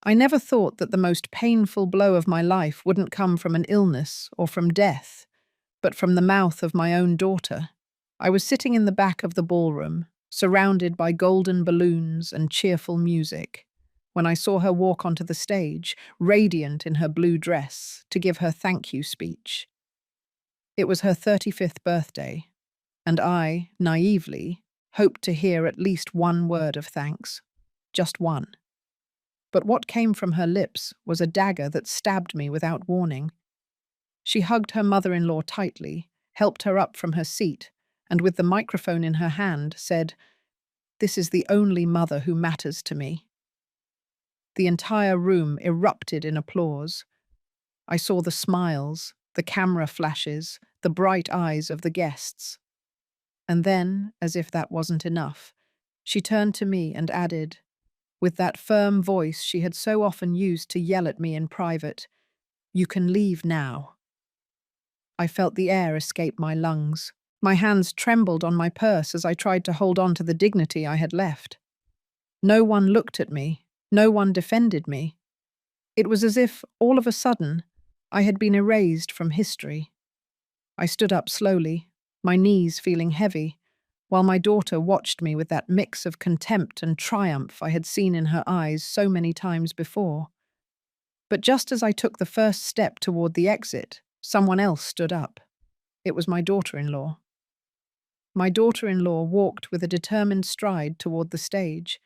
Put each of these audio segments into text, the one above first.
I never thought that the most painful blow of my life wouldn't come from an illness or from death, but from the mouth of my own daughter. I was sitting in the back of the ballroom, surrounded by golden balloons and cheerful music, when I saw her walk onto the stage, radiant in her blue dress, to give her thank you speech. It was her 35th birthday, and I, naively, hoped to hear at least one word of thanks. Just one. But what came from her lips was a dagger that stabbed me without warning. She hugged her mother-in-law tightly, helped her up from her seat, and with the microphone in her hand, said, "This is the only mother who matters to me." The entire room erupted in applause. I saw the smiles, the camera flashes, the bright eyes of the guests. And then, as if that wasn't enough, she turned to me and added, with that firm voice she had so often used to yell at me in private, "You can leave now." I felt the air escape my lungs. My hands trembled on my purse as I tried to hold on to the dignity I had left. No one looked at me. No one defended me. It was as if, all of a sudden, I had been erased from history. I stood up slowly, my knees feeling heavy, while my daughter watched me with that mix of contempt and triumph I had seen in her eyes so many times before. But just as I took the first step toward the exit, someone else stood up. It was my daughter-in-law. My daughter-in-law walked with a determined stride toward the stage.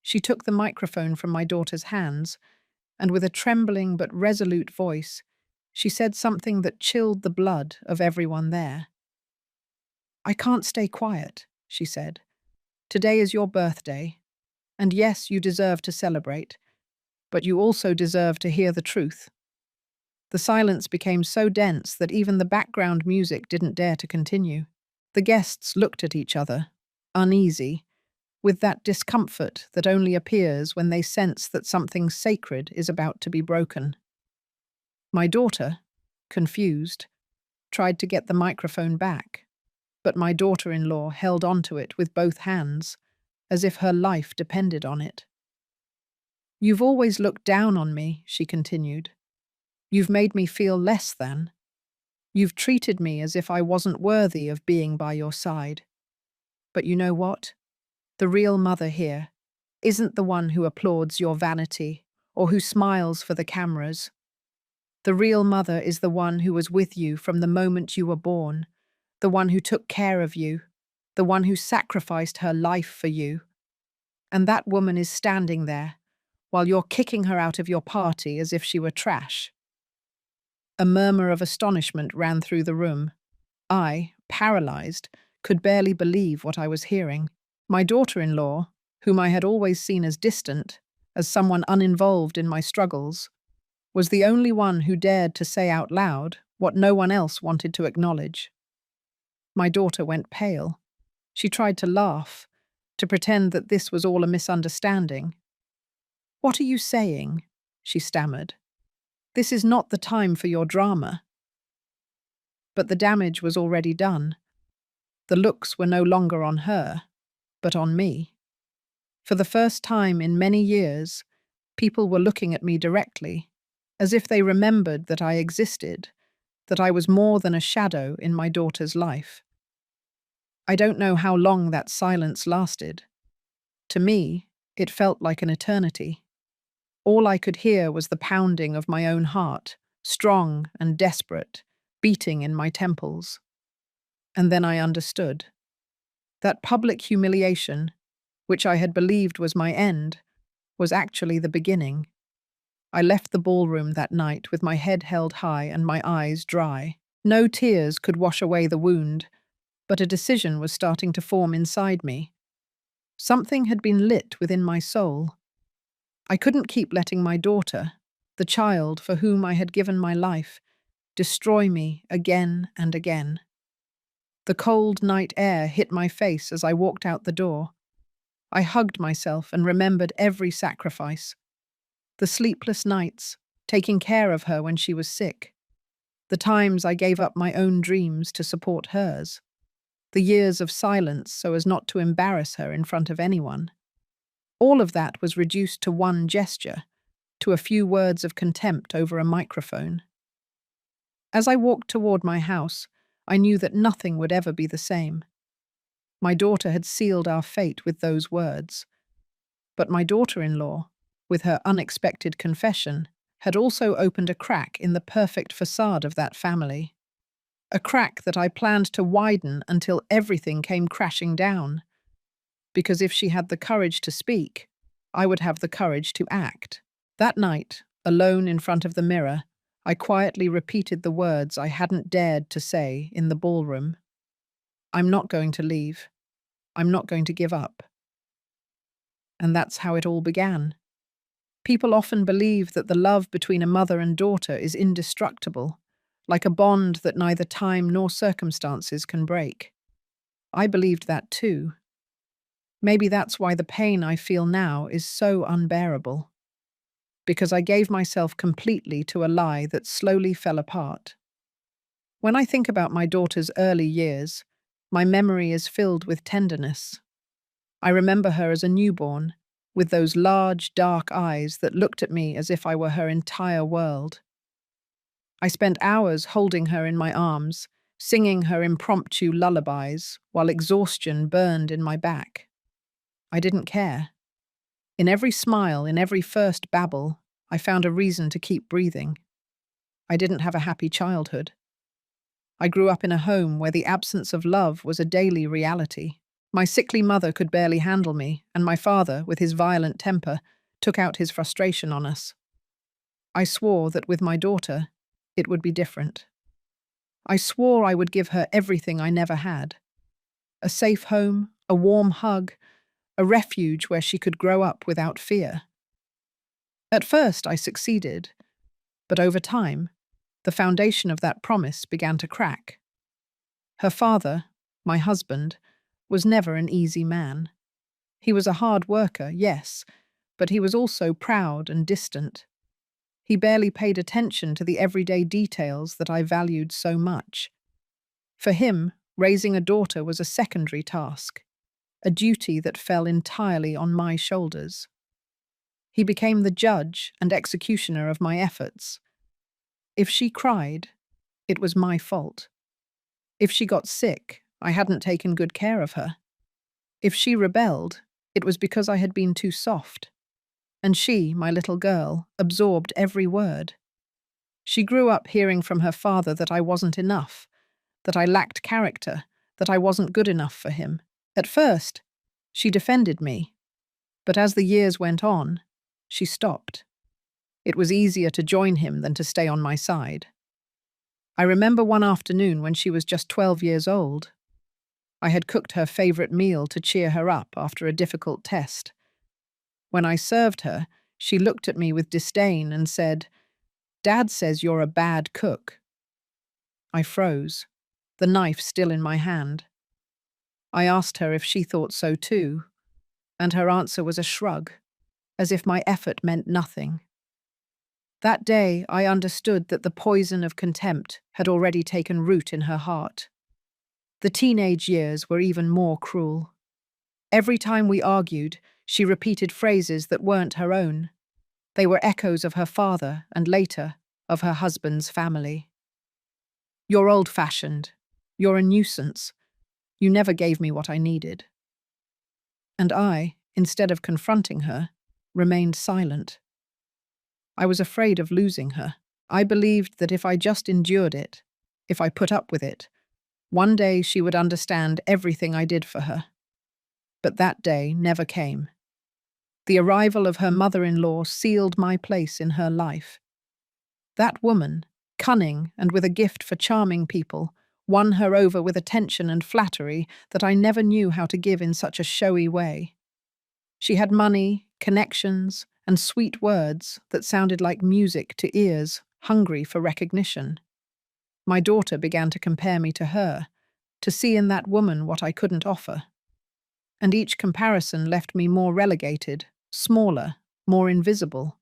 She took the microphone from my daughter's hands, and with a trembling but resolute voice, she said something that chilled the blood of everyone there. "I can't stay quiet," she said. "Today is your birthday, and yes, you deserve to celebrate, but you also deserve to hear the truth." The silence became so dense that even the background music didn't dare to continue. The guests looked at each other, uneasy, with that discomfort that only appears when they sense that something sacred is about to be broken. My daughter, confused, tried to get the microphone back, but my daughter-in-law held onto it with both hands, as if her life depended on it. "You've always looked down on me," she continued. "You've made me feel less than. You've treated me as if I wasn't worthy of being by your side. But you know what? The real mother here isn't the one who applauds your vanity or who smiles for the cameras. The real mother is the one who was with you from the moment you were born, the one who took care of you, the one who sacrificed her life for you. And that woman is standing there, while you're kicking her out of your party as if she were trash." A murmur of astonishment ran through the room. I, paralyzed, could barely believe what I was hearing. My daughter-in-law, whom I had always seen as distant, as someone uninvolved in my struggles, was the only one who dared to say out loud what no one else wanted to acknowledge. My daughter went pale. She tried to laugh, to pretend that this was all a misunderstanding. "What are you saying?" she stammered. "This is not the time for your drama." But the damage was already done. The looks were no longer on her, but on me. For the first time in many years, people were looking at me directly, as if they remembered that I existed, that I was more than a shadow in my daughter's life. I don't know how long that silence lasted. To me, it felt like an eternity. All I could hear was the pounding of my own heart, strong and desperate, beating in my temples. And then I understood. That public humiliation, which I had believed was my end, was actually the beginning. I left the ballroom that night with my head held high and my eyes dry. No tears could wash away the wound, but a decision was starting to form inside me. Something had been lit within my soul. I couldn't keep letting my daughter, the child for whom I had given my life, destroy me again and again. The cold night air hit my face as I walked out the door. I hugged myself and remembered every sacrifice. The sleepless nights, taking care of her when she was sick. The times I gave up my own dreams to support hers. The years of silence so as not to embarrass her in front of anyone. All of that was reduced to one gesture, to a few words of contempt over a microphone. As I walked toward my house, I knew that nothing would ever be the same. My daughter had sealed our fate with those words. But my daughter-in-law, with her unexpected confession, had also opened a crack in the perfect facade of that family. A crack that I planned to widen until everything came crashing down. Because if she had the courage to speak, I would have the courage to act. That night, alone in front of the mirror, I quietly repeated the words I hadn't dared to say in the ballroom. I'm not going to leave. I'm not going to give up. And that's how it all began. People often believe that the love between a mother and daughter is indestructible, like a bond that neither time nor circumstances can break. I believed that too. Maybe that's why the pain I feel now is so unbearable. Because I gave myself completely to a lie that slowly fell apart. When I think about my daughter's early years, my memory is filled with tenderness. I remember her as a newborn, with those large, dark eyes that looked at me as if I were her entire world. I spent hours holding her in my arms, singing her impromptu lullabies, while exhaustion burned in my back. I didn't care. In every smile, in every first babble, I found a reason to keep breathing. I didn't have a happy childhood. I grew up in a home where the absence of love was a daily reality. My sickly mother could barely handle me, and my father, with his violent temper, took out his frustration on us. I swore that with my daughter, it would be different. I swore I would give her everything I never had. A safe home, a warm hug, a refuge where she could grow up without fear. At first, I succeeded, but over time, the foundation of that promise began to crack. Her father, my husband, was never an easy man. He was a hard worker, yes, but he was also proud and distant. He barely paid attention to the everyday details that I valued so much. For him, raising a daughter was a secondary task, a duty that fell entirely on my shoulders. He became the judge and executioner of my efforts. If she cried, it was my fault. If she got sick, I hadn't taken good care of her. If she rebelled, it was because I had been too soft. And she, my little girl, absorbed every word. She grew up hearing from her father that I wasn't enough, that I lacked character, that I wasn't good enough for him. At first, she defended me, but as the years went on, she stopped. It was easier to join him than to stay on my side. I remember one afternoon when she was just 12 years old. I had cooked her favorite meal to cheer her up after a difficult test. When I served her, she looked at me with disdain and said, "Dad says you're a bad cook." I froze, the knife still in my hand. I asked her if she thought so too, and her answer was a shrug, as if my effort meant nothing. That day, I understood that the poison of contempt had already taken root in her heart. The teenage years were even more cruel. Every time we argued, she repeated phrases that weren't her own. They were echoes of her father and later, of her husband's family. "You're old-fashioned. You're a nuisance. You never gave me what I needed." And I, instead of confronting her, remained silent. I was afraid of losing her. I believed that if I just endured it, if I put up with it, one day she would understand everything I did for her. But that day never came. The arrival of her mother-in-law sealed my place in her life. That woman, cunning and with a gift for charming people, won her over with attention and flattery that I never knew how to give in such a showy way. She had money, connections, and sweet words that sounded like music to ears hungry for recognition. My daughter began to compare me to her, to see in that woman what I couldn't offer. And each comparison left me more relegated, smaller, more invisible.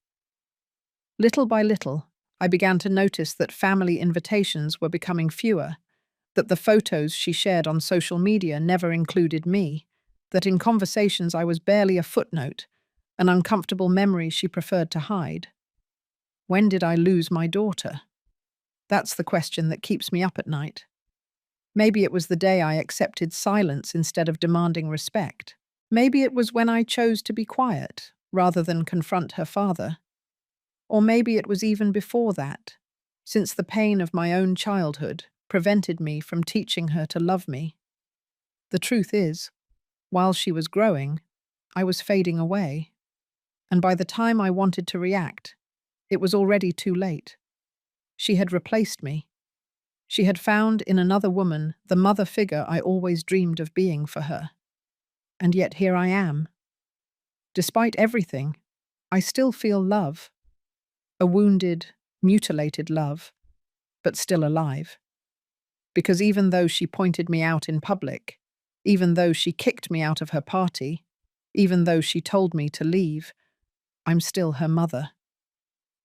Little by little, I began to notice that family invitations were becoming fewer, that the photos she shared on social media never included me, that in conversations I was barely a footnote, an uncomfortable memory she preferred to hide. When did I lose my daughter? That's the question that keeps me up at night. Maybe it was the day I accepted silence instead of demanding respect. Maybe it was when I chose to be quiet rather than confront her father. Or maybe it was even before that, since the pain of my own childhood prevented me from teaching her to love me. The truth is, while she was growing, I was fading away. And by the time I wanted to react, it was already too late. She had replaced me. She had found in another woman the mother figure I always dreamed of being for her. And yet here I am. Despite everything, I still feel love. A wounded, mutilated love, but still alive. Because even though she pointed me out in public, even though she kicked me out of her party, even though she told me to leave, I'm still her mother.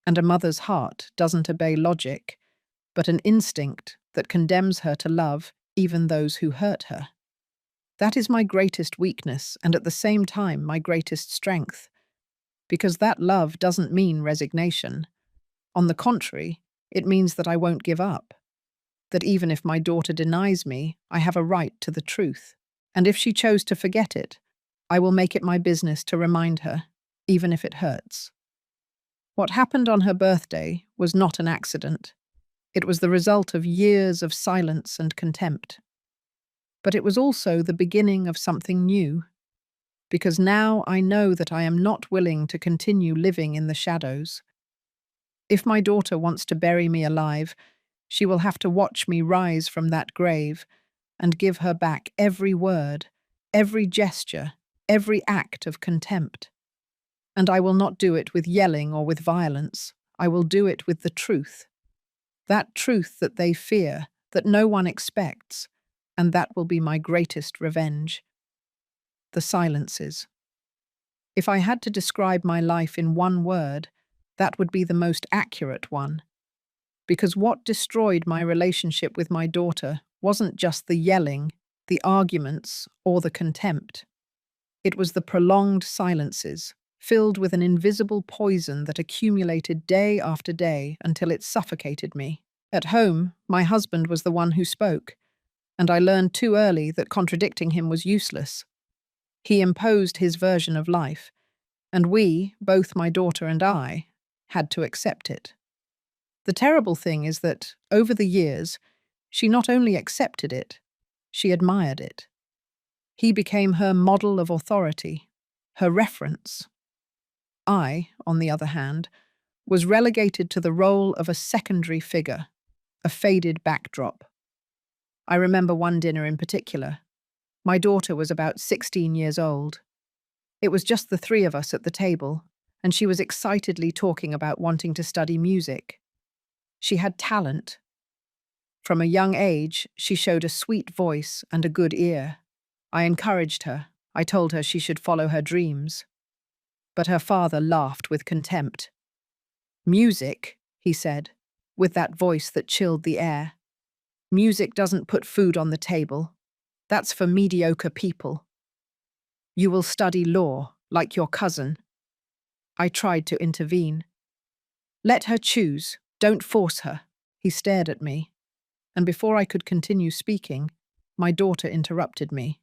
And a mother's heart doesn't obey logic, but an instinct that condemns her to love even those who hurt her. That is my greatest weakness and at the same time my greatest strength, because that love doesn't mean resignation. On the contrary, it means that I won't give up, that even if my daughter denies me, I have a right to the truth. And if she chose to forget it, I will make it my business to remind her, even if it hurts. What happened on her birthday was not an accident. It was the result of years of silence and contempt. But it was also the beginning of something new, because now I know that I am not willing to continue living in the shadows. If my daughter wants to bury me alive, she will have to watch me rise from that grave and give her back every word, every gesture, every act of contempt. And I will not do it with yelling or with violence. I will do it with the truth. That truth that they fear, that no one expects, and that will be my greatest revenge. The silences. If I had to describe my life in one word, that would be the most accurate one. Because what destroyed my relationship with my daughter wasn't just the yelling, the arguments, or the contempt. It was the prolonged silences, filled with an invisible poison that accumulated day after day until it suffocated me. At home, my husband was the one who spoke, and I learned too early that contradicting him was useless. He imposed his version of life, and we, both my daughter and I, had to accept it. The terrible thing is that, over the years, she not only accepted it, she admired it. He became her model of authority, her reference. I, on the other hand, was relegated to the role of a secondary figure, a faded backdrop. I remember one dinner in particular. My daughter was about 16 years old. It was just the three of us at the table, and she was excitedly talking about wanting to study music. She had talent. From a young age, she showed a sweet voice and a good ear. I encouraged her. I told her she should follow her dreams. But her father laughed with contempt. "Music," he said, with that voice that chilled the air. "Music doesn't put food on the table. That's for mediocre people. You will study law, like your cousin." I tried to intervene. "Let her choose. Don't force her." He stared at me, and before I could continue speaking, my daughter interrupted me.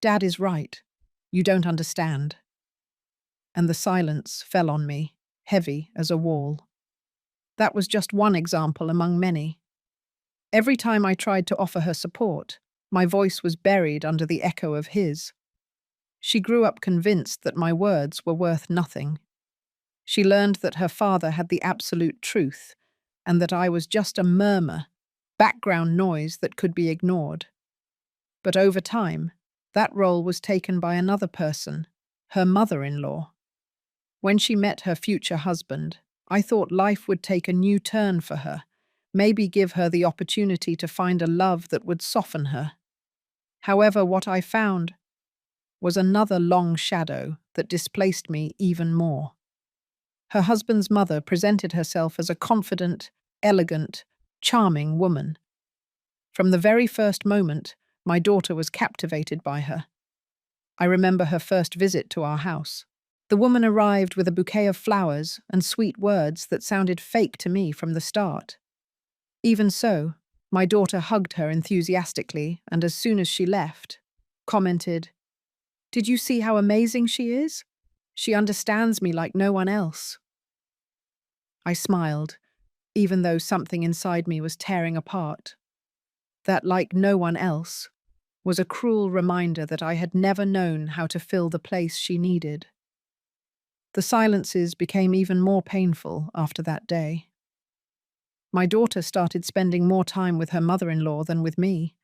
"Dad is right. You don't understand." And the silence fell on me, heavy as a wall. That was just one example among many. Every time I tried to offer her support, my voice was buried under the echo of his. She grew up convinced that my words were worth nothing. She learned that her father had the absolute truth, and that I was just a murmur, background noise that could be ignored. But over time, that role was taken by another person, her mother-in-law. When she met her future husband, I thought life would take a new turn for her, maybe give her the opportunity to find a love that would soften her. However, what I found was another long shadow that displaced me even more. Her husband's mother presented herself as a confident, elegant, charming woman. From the very first moment, my daughter was captivated by her. I remember her first visit to our house. The woman arrived with a bouquet of flowers and sweet words that sounded fake to me from the start. Even so, my daughter hugged her enthusiastically and as soon as she left, commented, "Did you see how amazing she is? She understands me like no one else." I smiled, even though something inside me was tearing apart. That, like no one else, was a cruel reminder that I had never known how to fill the place she needed. The silences became even more painful after that day. My daughter started spending more time with her mother-in-law than with me.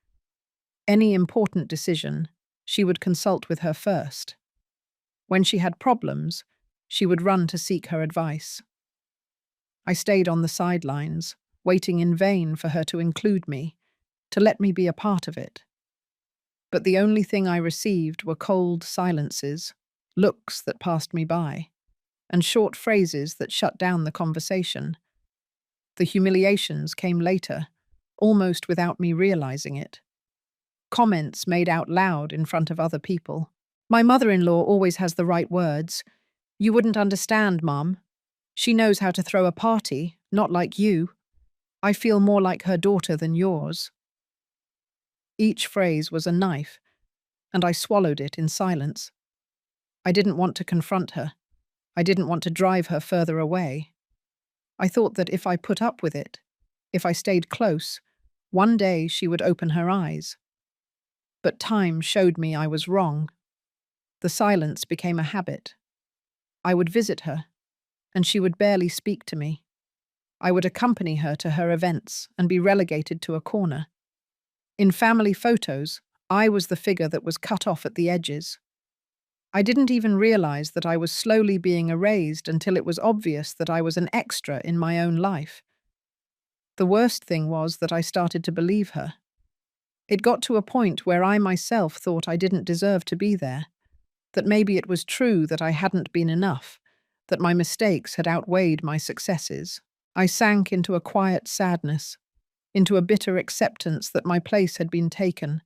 Any important decision, she would consult with her first. When she had problems, she would run to seek her advice. I stayed on the sidelines, waiting in vain for her to include me, to let me be a part of it. But the only thing I received were cold silences, looks that passed me by, and short phrases that shut down the conversation. The humiliations came later, almost without me realizing it. Comments made out loud in front of other people. "My mother-in-law always has the right words. You wouldn't understand, Mom. She knows how to throw a party, not like you. I feel more like her daughter than yours." Each phrase was a knife, and I swallowed it in silence. I didn't want to confront her. I didn't want to drive her further away. I thought that if I put up with it, if I stayed close, one day she would open her eyes. But time showed me I was wrong. The silence became a habit. I would visit her, and she would barely speak to me. I would accompany her to her events and be relegated to a corner. In family photos, I was the figure that was cut off at the edges. I didn't even realize that I was slowly being erased until it was obvious that I was an extra in my own life. The worst thing was that I started to believe her. It got to a point where I myself thought I didn't deserve to be there, that maybe it was true that I hadn't been enough, that my mistakes had outweighed my successes. I sank into a quiet sadness, into a bitter acceptance that my place had been taken,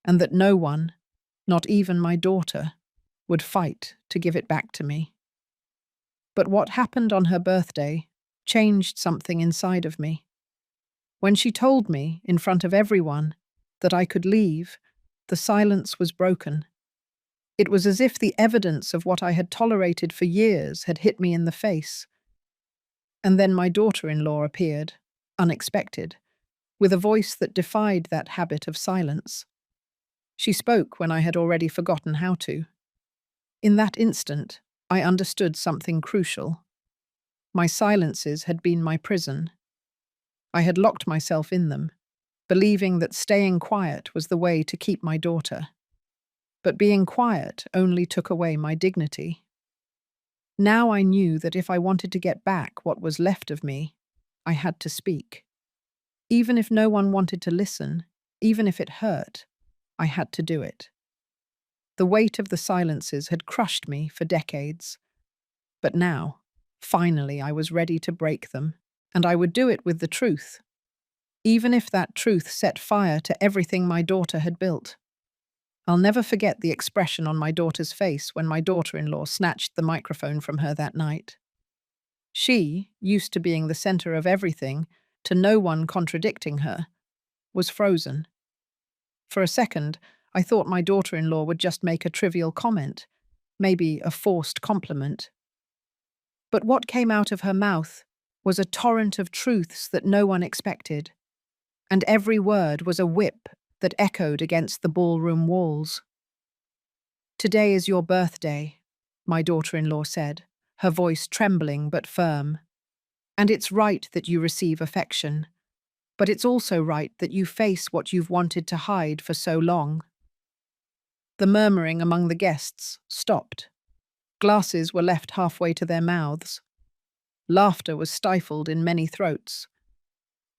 and that no one, not even my daughter, would fight to give it back to me. But what happened on her birthday changed something inside of me. When she told me, in front of everyone, that I could leave, the silence was broken. It was as if the evidence of what I had tolerated for years had hit me in the face. And then my daughter-in-law appeared, unexpected, with a voice that defied that habit of silence. She spoke when I had already forgotten how to. In that instant, I understood something crucial. My silences had been my prison. I had locked myself in them, believing that staying quiet was the way to keep my daughter. But being quiet only took away my dignity. Now I knew that if I wanted to get back what was left of me, I had to speak. Even if no one wanted to listen, even if it hurt, I had to do it. The weight of the silences had crushed me for decades. But now, finally, I was ready to break them, and I would do it with the truth, even if that truth set fire to everything my daughter had built. I'll never forget the expression on my daughter's face when my daughter-in-law snatched the microphone from her that night. She, used to being the center of everything, to no one contradicting her, was frozen. For a second, I thought my daughter-in-law would just make a trivial comment, maybe a forced compliment. But what came out of her mouth was a torrent of truths that no one expected, and every word was a whip that echoed against the ballroom walls. "Today is your birthday," my daughter-in-law said, her voice trembling but firm. "And it's right that you receive affection, but it's also right that you face what you've wanted to hide for so long." The murmuring among the guests stopped. Glasses were left halfway to their mouths. Laughter was stifled in many throats.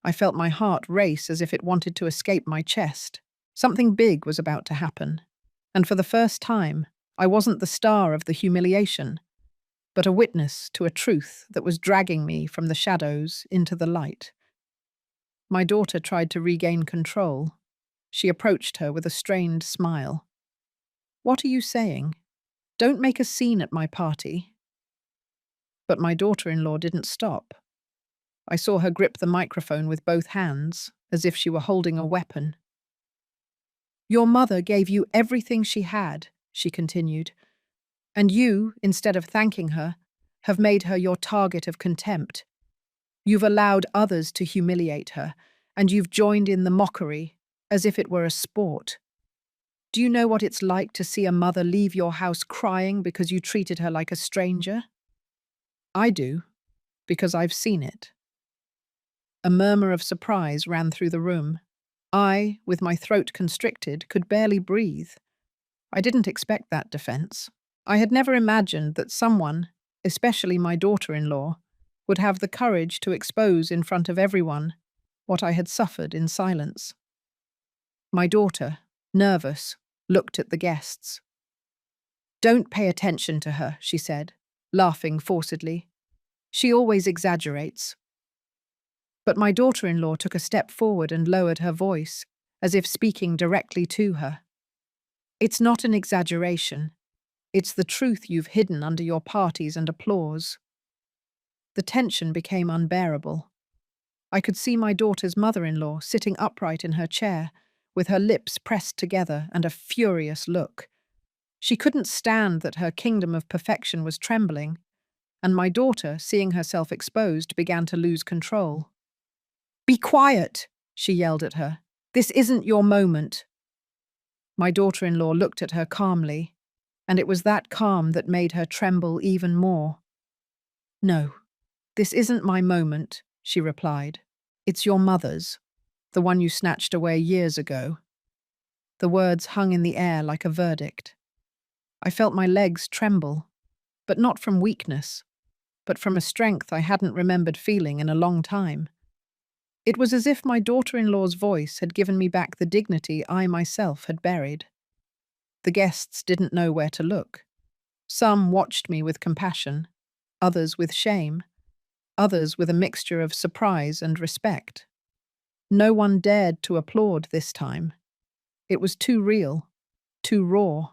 I felt my heart race as if it wanted to escape my chest. Something big was about to happen, and for the first time, I wasn't the star of the humiliation, but a witness to a truth that was dragging me from the shadows into the light. My daughter tried to regain control. She approached her with a strained smile. "What are you saying? Don't make a scene at my party." But my daughter-in-law didn't stop. I saw her grip the microphone with both hands, as if she were holding a weapon. "Your mother gave you everything she had," she continued, "and you, instead of thanking her, have made her your target of contempt. You've allowed others to humiliate her, and you've joined in the mockery, as if it were a sport. Do you know what it's like to see a mother leave your house crying because you treated her like a stranger?" "I do, because I've seen it." A murmur of surprise ran through the room. I, with my throat constricted, could barely breathe. I didn't expect that defense. I had never imagined that someone, especially my daughter-in-law, would have the courage to expose in front of everyone what I had suffered in silence. My daughter, nervous, looked at the guests. "Don't pay attention to her," she said, laughing forcedly. "She always exaggerates." But my daughter-in-law took a step forward and lowered her voice, as if speaking directly to her. "It's not an exaggeration. It's the truth you've hidden under your parties and applause." The tension became unbearable. I could see my daughter's mother-in-law sitting upright in her chair, with her lips pressed together and a furious look. She couldn't stand that her kingdom of perfection was trembling, and my daughter, seeing herself exposed, began to lose control. "Be quiet," she yelled at her. "This isn't your moment." My daughter-in-law looked at her calmly, and it was that calm that made her tremble even more. "No, this isn't my moment," she replied. "It's your mother's, the one you snatched away years ago." The words hung in the air like a verdict. I felt my legs tremble, but not from weakness, but from a strength I hadn't remembered feeling in a long time. It was as if my daughter-in-law's voice had given me back the dignity I myself had buried. The guests didn't know where to look. Some watched me with compassion, others with shame, others with a mixture of surprise and respect. No one dared to applaud this time. It was too real, too raw.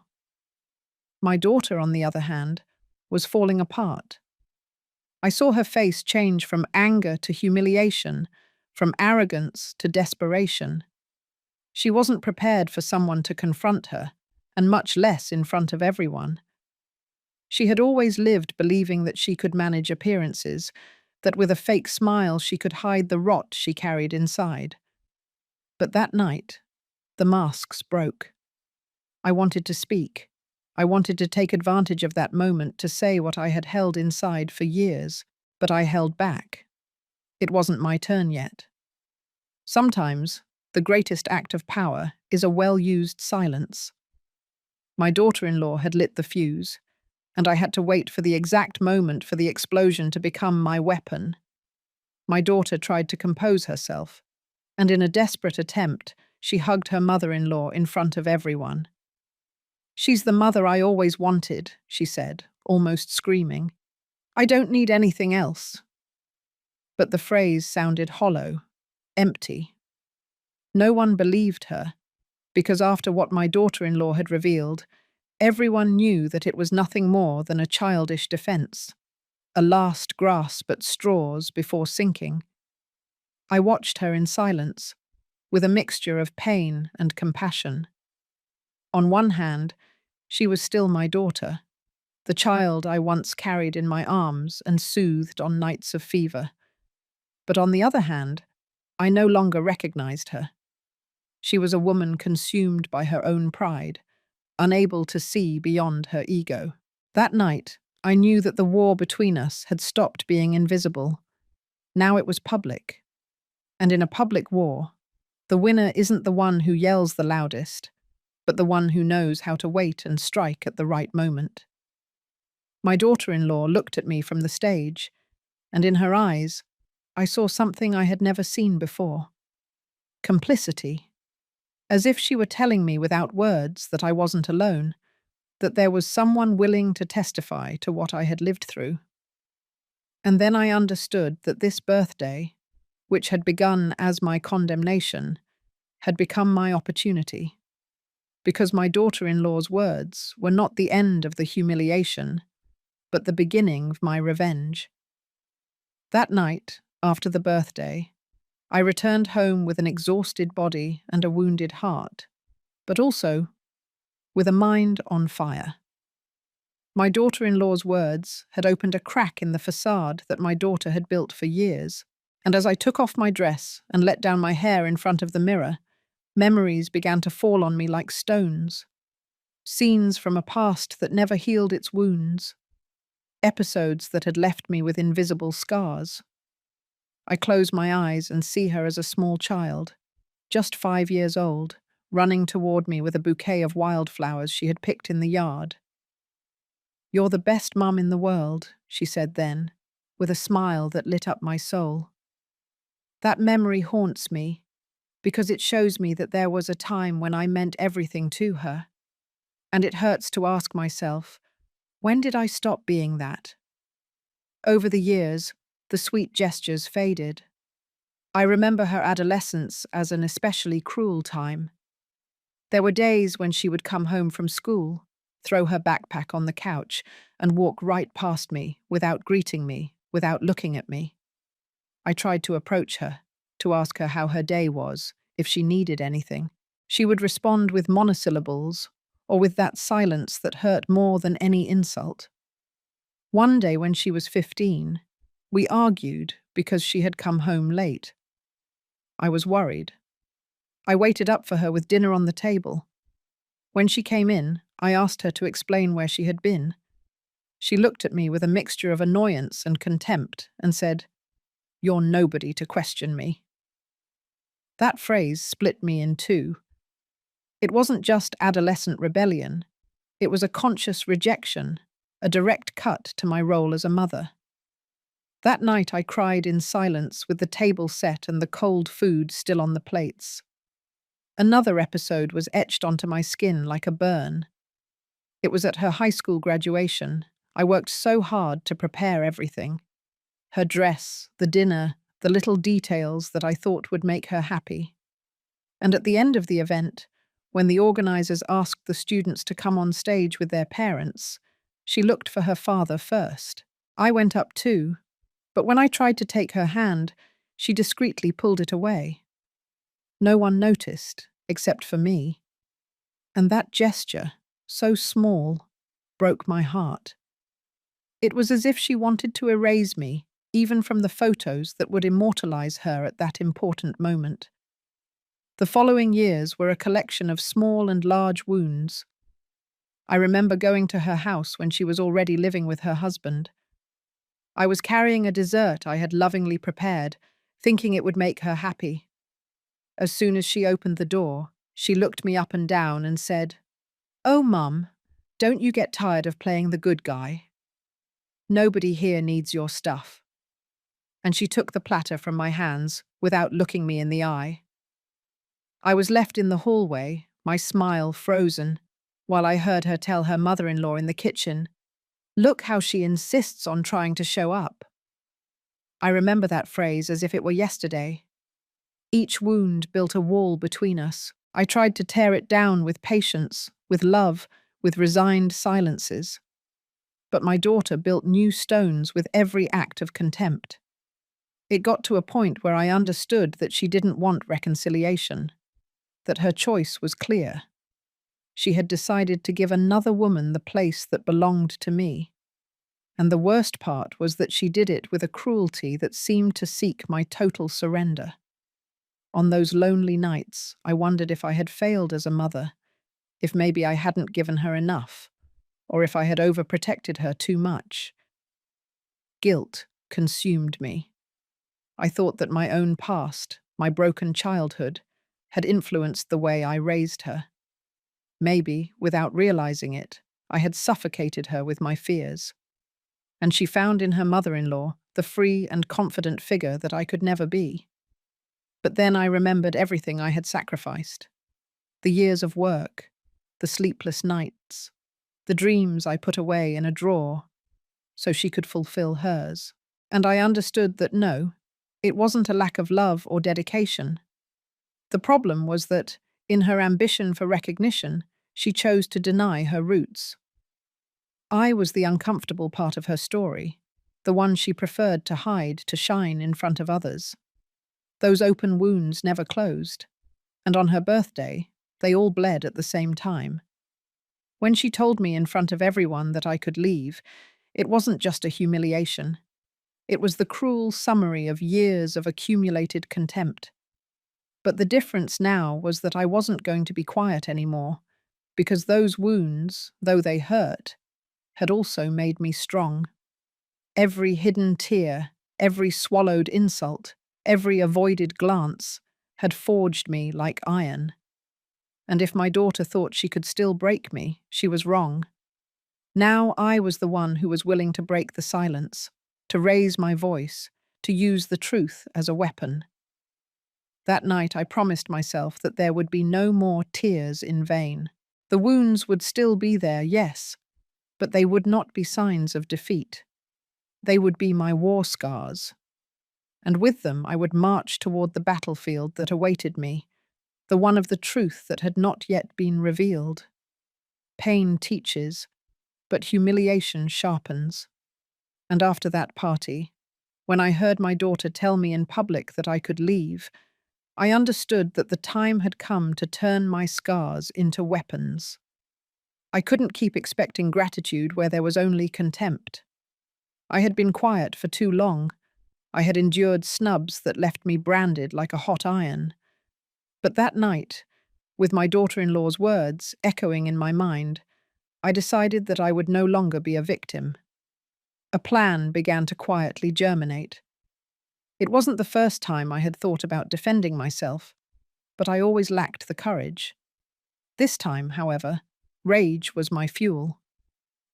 My daughter, on the other hand, was falling apart. I saw her face change from anger to humiliation, from arrogance to desperation. She wasn't prepared for someone to confront her, and much less in front of everyone. She had always lived believing that she could manage appearances, that with a fake smile she could hide the rot she carried inside. But that night, the masks broke. I wanted to speak. I wanted to take advantage of that moment to say what I had held inside for years, but I held back. It wasn't my turn yet. Sometimes, the greatest act of power is a well-used silence. My daughter-in-law had lit the fuse, and I had to wait for the exact moment for the explosion to become my weapon. My daughter tried to compose herself, and in a desperate attempt, she hugged her mother-in-law in front of everyone. "She's the mother I always wanted," she said, almost screaming. "I don't need anything else." But the phrase sounded hollow, empty. No one believed her, because after what my daughter-in-law had revealed, everyone knew that it was nothing more than a childish defense, a last grasp at straws before sinking. I watched her in silence, with a mixture of pain and compassion. On one hand, she was still my daughter, the child I once carried in my arms and soothed on nights of fever. But on the other hand, I no longer recognized her. She was a woman consumed by her own pride, unable to see beyond her ego. That night, I knew that the war between us had stopped being invisible. Now it was public. And in a public war, the winner isn't the one who yells the loudest, but the one who knows how to wait and strike at the right moment. My daughter-in-law looked at me from the stage, and in her eyes, I saw something I had never seen before. Complicity. As if she were telling me without words that I wasn't alone, that there was someone willing to testify to what I had lived through. And then I understood that this birthday, which had begun as my condemnation, had become my opportunity. because my daughter-in-law's words were not the end of the humiliation, but the beginning of my revenge. That night, after the birthday, I returned home with an exhausted body and a wounded heart, but also with a mind on fire. My daughter-in-law's words had opened a crack in the facade that my daughter had built for years, and as I took off my dress and let down my hair in front of the mirror, memories began to fall on me like stones. Scenes from a past that never healed its wounds. Episodes that had left me with invisible scars. I close my eyes and see her as a small child, just 5 years old, running toward me with a bouquet of wildflowers she had picked in the yard. "You're the best mum in the world," she said then, with a smile that lit up my soul. That memory haunts me because it shows me that there was a time when I meant everything to her. And it hurts to ask myself, when did I stop being that? Over the years, the sweet gestures faded. I remember her adolescence as an especially cruel time. There were days when she would come home from school, throw her backpack on the couch, and walk right past me, without greeting me, without looking at me. I tried to approach her, to ask her how her day was, if she needed anything. She would respond with monosyllables, or with that silence that hurt more than any insult. One day when she was 15, we argued because she had come home late. I was worried. I waited up for her with dinner on the table. When she came in, I asked her to explain where she had been. She looked at me with a mixture of annoyance and contempt and said, "You're nobody to question me." That phrase split me in two. It wasn't just adolescent rebellion. It was a conscious rejection, a direct cut to my role as a mother. That night I cried in silence with the table set and the cold food still on the plates. Another episode was etched onto my skin like a burn. It was at her high school graduation. I worked so hard to prepare everything. Her dress, the dinner, the little details that I thought would make her happy. And at the end of the event, when the organizers asked the students to come on stage with their parents, she looked for her father first. I went up too, but when I tried to take her hand, she discreetly pulled it away. No one noticed, except for me. And that gesture, so small, broke my heart. It was as if she wanted to erase me, even from the photos that would immortalize her at that important moment. The following years were a collection of small and large wounds. I remember going to her house when she was already living with her husband. I was carrying a dessert I had lovingly prepared, thinking it would make her happy. As soon as she opened the door, she looked me up and down and said, "Oh, Mum, don't you get tired of playing the good guy? Nobody here needs your stuff." And she took the platter from my hands without looking me in the eye. I was left in the hallway, my smile frozen, while I heard her tell her mother-in-law in the kitchen, "Look how she insists on trying to show up." I remember that phrase as if it were yesterday. Each wound built a wall between us. I tried to tear it down with patience, with love, with resigned silences. But my daughter built new stones with every act of contempt. It got to a point where I understood that she didn't want reconciliation, that her choice was clear. She had decided to give another woman the place that belonged to me. And the worst part was that she did it with a cruelty that seemed to seek my total surrender. On those lonely nights, I wondered if I had failed as a mother, if maybe I hadn't given her enough, or if I had overprotected her too much. Guilt consumed me. I thought that my own past, my broken childhood, had influenced the way I raised her. Maybe, without realizing it, I had suffocated her with my fears. And she found in her mother-in-law the free and confident figure that I could never be. But then I remembered everything I had sacrificed. The years of work, the sleepless nights, the dreams I put away in a drawer so she could fulfill hers. And I understood that no, it wasn't a lack of love or dedication. The problem was that, in her ambition for recognition, She chose to deny her roots. I was the uncomfortable part of her story, the one she preferred to hide to shine in front of others. Those open wounds never closed, and on her birthday, they all bled at the same time. When she told me in front of everyone that I could leave, it wasn't just a humiliation. It was the cruel summary of years of accumulated contempt. But the difference now was that I wasn't going to be quiet anymore, because those wounds, though they hurt, had also made me strong. Every hidden tear, every swallowed insult, every avoided glance had forged me like iron. And if my daughter thought she could still break me, she was wrong. Now I was the one who was willing to break the silence, to raise my voice, to use the truth as a weapon. That night I promised myself that there would be no more tears in vain. The wounds would still be there, yes, but they would not be signs of defeat. They would be my war scars. And with them I would march toward the battlefield that awaited me, the one of the truth that had not yet been revealed. Pain teaches, but humiliation sharpens. And after that party, when I heard my daughter tell me in public that I could leave, I understood that the time had come to turn my scars into weapons. I couldn't keep expecting gratitude where there was only contempt. I had been quiet for too long. I had endured snubs that left me branded like a hot iron. But that night, with my daughter-in-law's words echoing in my mind, I decided that I would no longer be a victim. A plan began to quietly germinate. It wasn't the first time I had thought about defending myself, but I always lacked the courage. This time, however, rage was my fuel.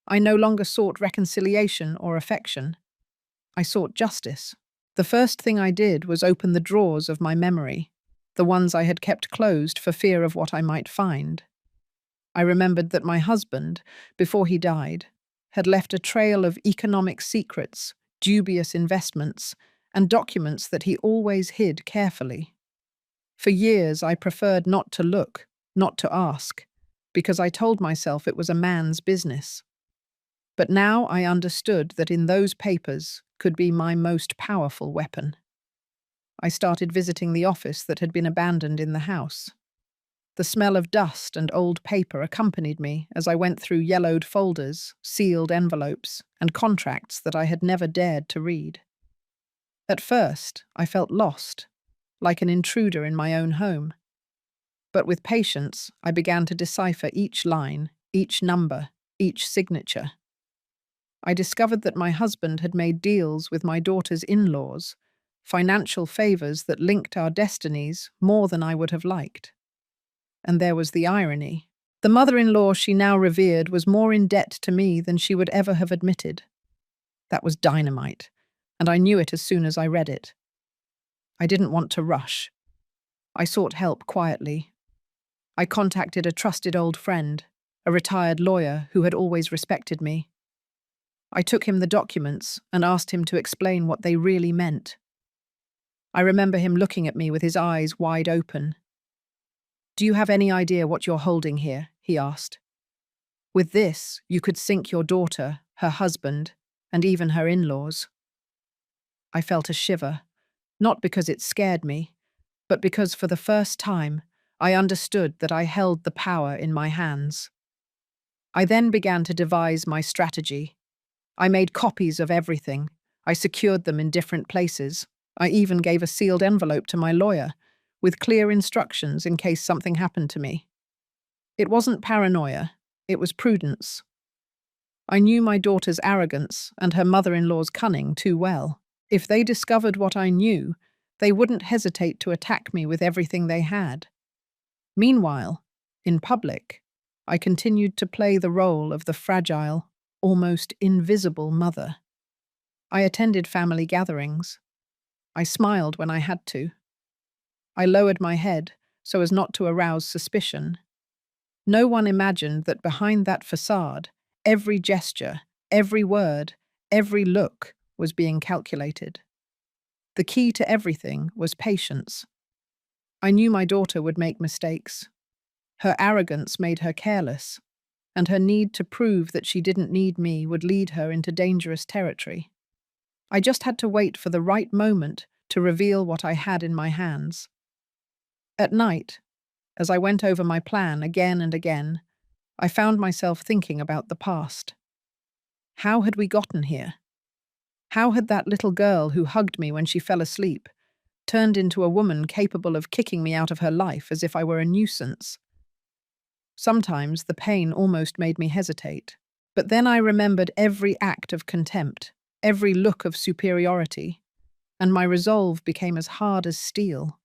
I no longer sought reconciliation or affection. I sought justice. The first thing I did was open the drawers of my memory, the ones I had kept closed for fear of what I might find. I remembered that my husband, before he died, had left a trail of economic secrets, dubious investments, and documents that he always hid carefully. For years I preferred not to look, not to ask, because I told myself it was a man's business. But now I understood that in those papers could be my most powerful weapon. I started visiting the office that had been abandoned in the house. The smell of dust and old paper accompanied me as I went through yellowed folders, sealed envelopes, and contracts that I had never dared to read. At first, I felt lost, like an intruder in my own home. But with patience, I began to decipher each line, each number, each signature. I discovered that my husband had made deals with my daughter's in-laws, financial favors that linked our destinies more than I would have liked. And there was the irony. The mother-in-law she now revered was more in debt to me than she would ever have admitted. That was dynamite, and I knew it as soon as I read it. I didn't want to rush. I sought help quietly. I contacted a trusted old friend, a retired lawyer who had always respected me. I took him the documents and asked him to explain what they really meant. I remember him looking at me with his eyes wide open. "Do you have any idea what you're holding here?" he asked. "With this, you could sink your daughter, her husband, and even her in-laws." I felt a shiver, not because it scared me, but because for the first time, I understood that I held the power in my hands. I then began to devise my strategy. I made copies of everything. I secured them in different places. I even gave a sealed envelope to my lawyer, with clear instructions in case something happened to me. It wasn't paranoia, it was prudence. I knew my daughter's arrogance and her mother-in-law's cunning too well. If they discovered what I knew, they wouldn't hesitate to attack me with everything they had. Meanwhile, in public, I continued to play the role of the fragile, almost invisible mother. I attended family gatherings. I smiled when I had to. I lowered my head so as not to arouse suspicion. No one imagined that behind that facade, every gesture, every word, every look was being calculated. The key to everything was patience. I knew my daughter would make mistakes. Her arrogance made her careless, and her need to prove that she didn't need me would lead her into dangerous territory. I just had to wait for the right moment to reveal what I had in my hands. At night, as I went over my plan again and again, I found myself thinking about the past. How had we gotten here? How had that little girl who hugged me when she fell asleep turned into a woman capable of kicking me out of her life as if I were a nuisance? Sometimes the pain almost made me hesitate, but then I remembered every act of contempt, every look of superiority, and my resolve became as hard as steel.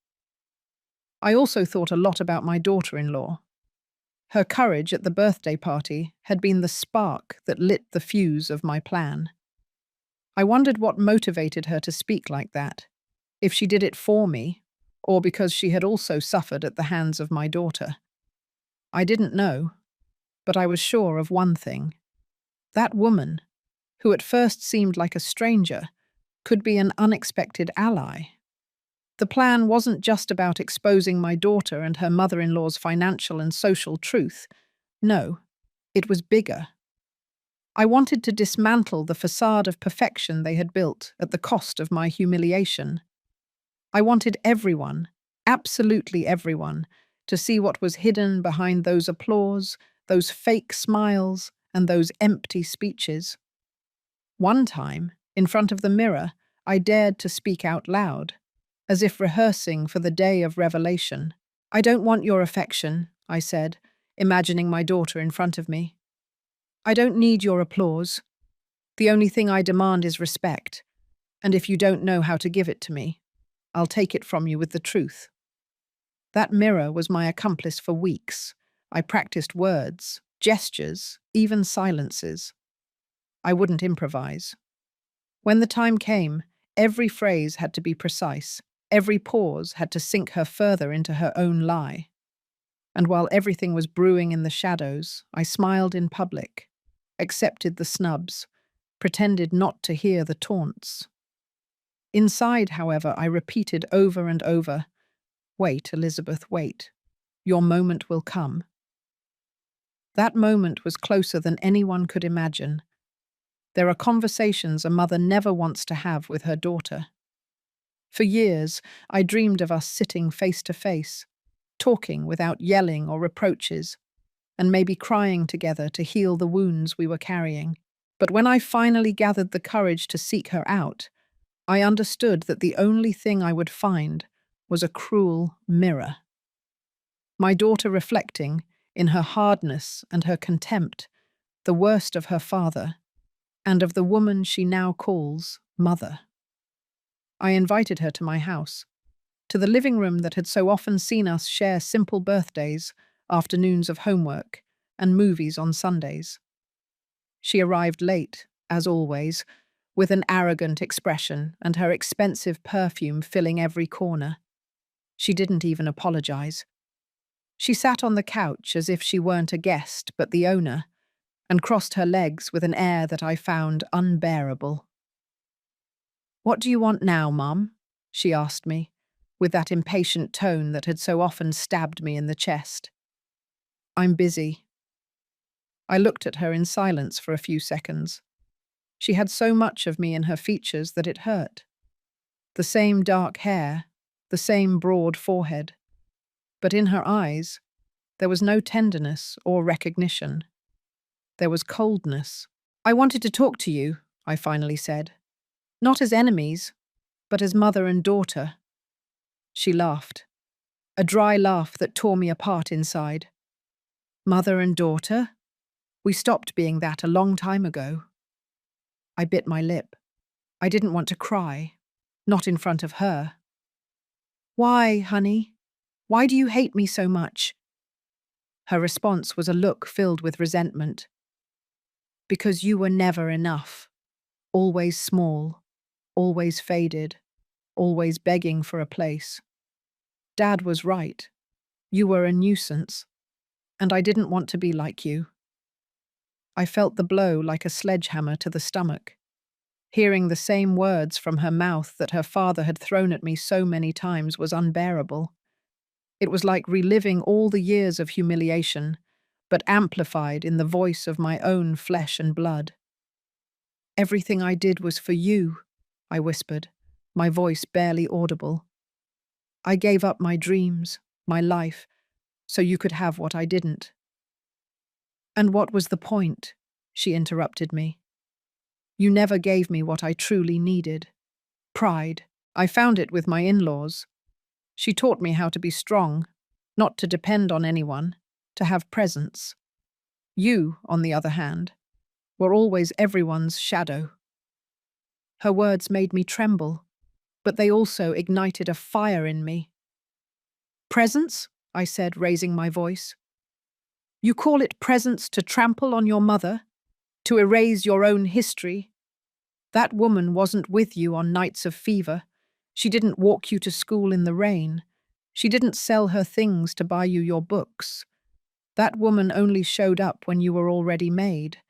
I also thought a lot about my daughter-in-law. Her courage at the birthday party had been the spark that lit the fuse of my plan. I wondered what motivated her to speak like that, if she did it for me, or because she had also suffered at the hands of my daughter. I didn't know, but I was sure of one thing. That woman, who at first seemed like a stranger, could be an unexpected ally. The plan wasn't just about exposing my daughter and her mother-in-law's financial and social truth. No, it was bigger. I wanted to dismantle the facade of perfection they had built at the cost of my humiliation. I wanted everyone, absolutely everyone, to see what was hidden behind those applause, those fake smiles, and those empty speeches. One time, in front of the mirror, I dared to speak out loud, as if rehearsing for the day of revelation. "I don't want your affection," I said, imagining my daughter in front of me. "I don't need your applause. The only thing I demand is respect, and if you don't know how to give it to me, I'll take it from you with the truth." That mirror was my accomplice for weeks. I practiced words, gestures, even silences. I wouldn't improvise. When the time came, every phrase had to be precise. Every pause had to sink her further into her own lie. And while everything was brewing in the shadows, I smiled in public, accepted the snubs, pretended not to hear the taunts. Inside, however, I repeated over and over, "Wait, Elizabeth, wait. Your moment will come." That moment was closer than anyone could imagine. There are conversations a mother never wants to have with her daughter. For years, I dreamed of us sitting face to face, talking without yelling or reproaches, and maybe crying together to heal the wounds we were carrying. But when I finally gathered the courage to seek her out, I understood that the only thing I would find was a cruel mirror. My daughter reflecting, in her hardness and her contempt, the worst of her father, and of the woman she now calls mother. I invited her to my house, to the living room that had so often seen us share simple birthdays, afternoons of homework, and movies on Sundays. She arrived late, as always, with an arrogant expression and her expensive perfume filling every corner. She didn't even apologize. She sat on the couch as if she weren't a guest but the owner, and crossed her legs with an air that I found unbearable. "What do you want now, Mum?" she asked me, with that impatient tone that had so often stabbed me in the chest. "I'm busy." I looked at her in silence for a few seconds. She had so much of me in her features that it hurt. The same dark hair, the same broad forehead. But in her eyes, there was no tenderness or recognition. There was coldness. "I wanted to talk to you," I finally said. "Not as enemies, but as mother and daughter." She laughed, a dry laugh that tore me apart inside. "Mother and daughter? We stopped being that a long time ago." I bit my lip. I didn't want to cry, not in front of her. "Why, honey? Why do you hate me so much?" Her response was a look filled with resentment. "Because you were never enough. Always small, always faded, always begging for a place. Dad was right. You were a nuisance, and I didn't want to be like you." I felt the blow like a sledgehammer to the stomach. Hearing the same words from her mouth that her father had thrown at me so many times was unbearable. It was like reliving all the years of humiliation, but amplified in the voice of my own flesh and blood. "Everything I did was for you," I whispered, my voice barely audible. "I gave up my dreams, my life, so you could have what I didn't." "And what was the point?" she interrupted me. "You never gave me what I truly needed. Pride. I found it with my in-laws. She taught me how to be strong, not to depend on anyone, to have presence. You, on the other hand, were always everyone's shadow." Her words made me tremble, but they also ignited a fire in me. "Presence?" I said, raising my voice. "You call it presence to trample on your mother? To erase your own history? That woman wasn't with you on nights of fever. She didn't walk you to school in the rain. She didn't sell her things to buy you your books. That woman only showed up when you were already made,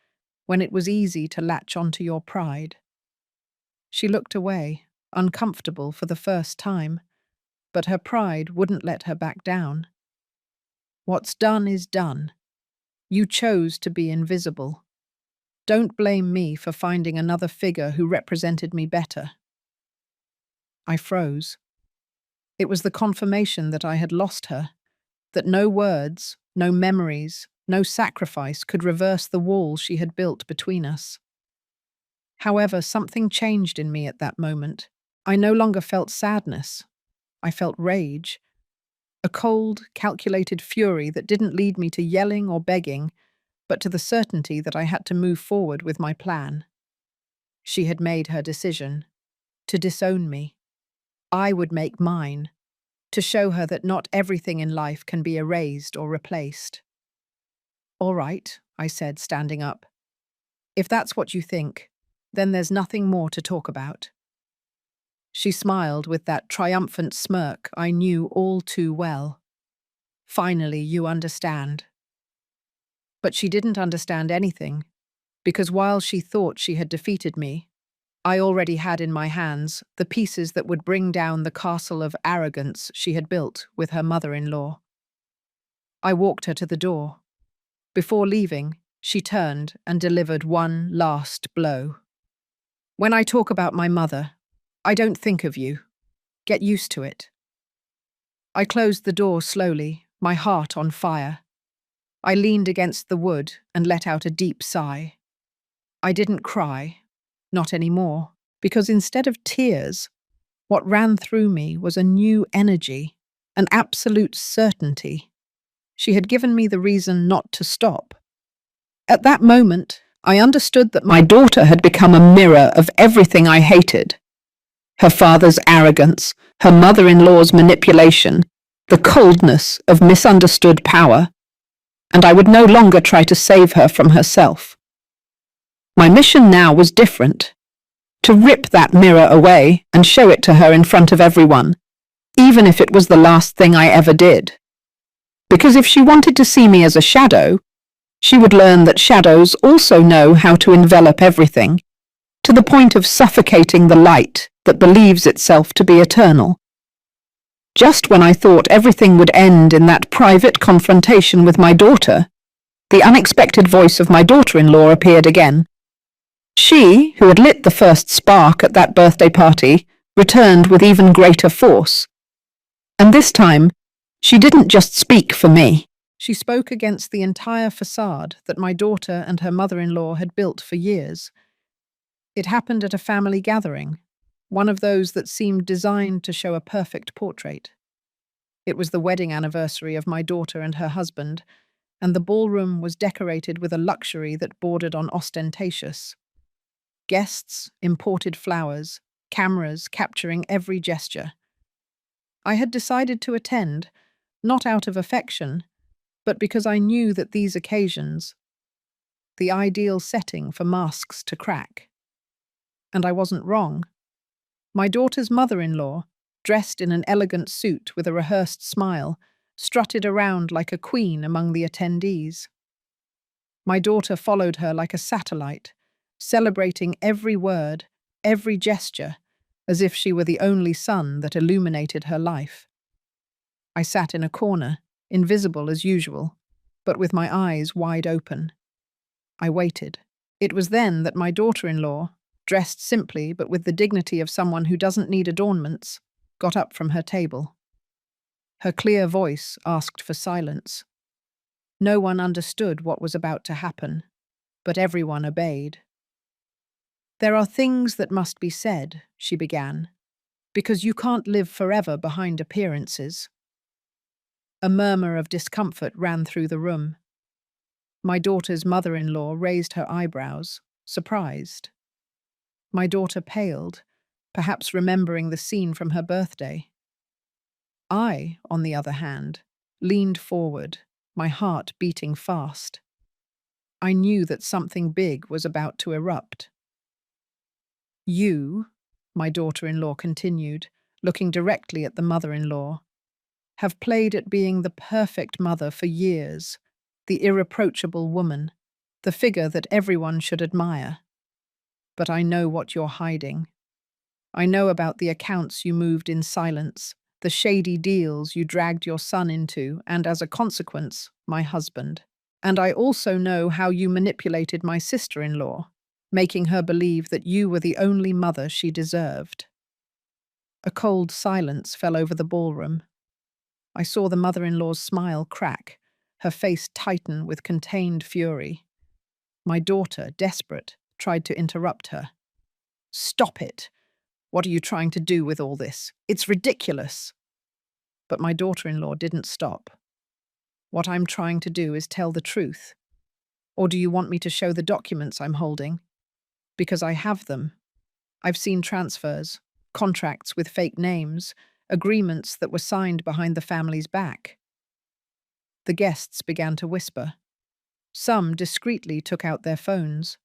when it was easy to latch onto your pride." She looked away, uncomfortable for the first time, but her pride wouldn't let her back down. "What's done is done. You chose to be invisible. Don't blame me for finding another figure who represented me better." I froze. It was the confirmation that I had lost her, that no words, no memories, no sacrifice could reverse the wall she had built between us. However, something changed in me at that moment. I no longer felt sadness. I felt rage. A cold, calculated fury that didn't lead me to yelling or begging, but to the certainty that I had to move forward with my plan. She had made her decision to disown me. I would make mine, to show her that not everything in life can be erased or replaced. "All right," I said, standing up. "If that's what you think, then there's nothing more to talk about." She smiled with that triumphant smirk I knew all too well. "Finally, you understand." But she didn't understand anything, because while she thought she had defeated me, I already had in my hands the pieces that would bring down the castle of arrogance she had built with her mother-in-law. I walked her to the door. Before leaving, she turned and delivered one last blow. "When I talk about my mother, I don't think of you. Get used to it." I closed the door slowly, my heart on fire. I leaned against the wood and let out a deep sigh. I didn't cry, not anymore, because instead of tears, what ran through me was a new energy, an absolute certainty. She had given me the reason not to stop. At that moment, I understood that my daughter had become a mirror of everything I hated. Her father's arrogance, her mother-in-law's manipulation, the coldness of misunderstood power, and I would no longer try to save her from herself. My mission now was different: to rip that mirror away and show it to her in front of everyone, even if it was the last thing I ever did. Because if she wanted to see me as a shadow, she would learn that shadows also know how to envelop everything, to the point of suffocating the light that believes itself to be eternal. Just when I thought everything would end in that private confrontation with my daughter, the unexpected voice of my daughter-in-law appeared again. She, who had lit the first spark at that birthday party, returned with even greater force. And this time, she didn't just speak for me. She spoke against the entire facade that my daughter and her mother-in-law had built for years. It happened at a family gathering, one of those that seemed designed to show a perfect portrait. It was the wedding anniversary of my daughter and her husband, and the ballroom was decorated with a luxury that bordered on ostentatious. Guests, imported flowers, cameras capturing every gesture. I had decided to attend, not out of affection, but because I knew that these occasions, the ideal setting for masks to crack. And I wasn't wrong. My daughter's mother-in-law, dressed in an elegant suit with a rehearsed smile, strutted around like a queen among the attendees. My daughter followed her like a satellite, celebrating every word, every gesture, as if she were the only sun that illuminated her life. I sat in a corner, invisible as usual, but with my eyes wide open. I waited. It was then that my daughter-in-law, dressed simply but with the dignity of someone who doesn't need adornments, got up from her table. Her clear voice asked for silence. No one understood what was about to happen, but everyone obeyed. "There are things that must be said," she began, "because you can't live forever behind appearances." A murmur of discomfort ran through the room. My daughter's mother-in-law raised her eyebrows, surprised. My daughter paled, perhaps remembering the scene from her birthday. I, on the other hand, leaned forward, my heart beating fast. I knew that something big was about to erupt. "You," my daughter-in-law continued, looking directly at the mother-in-law, "have played at being the perfect mother for years, the irreproachable woman, the figure that everyone should admire. But I know what you're hiding. I know about the accounts you moved in silence, the shady deals you dragged your son into, and as a consequence, my husband. And I also know how you manipulated my sister-in-law, making her believe that you were the only mother she deserved." A cold silence fell over the ballroom. I saw the mother-in-law's smile crack, her face tighten with contained fury. My daughter, desperate, tried to interrupt her. "Stop it! What are you trying to do with all this? It's ridiculous!" But my daughter-in-law didn't stop. "What I'm trying to do is tell the truth. Or do you want me to show the documents I'm holding? Because I have them. I've seen transfers, contracts with fake names, agreements that were signed behind the family's back." The guests began to whisper. Some discreetly took out their phones.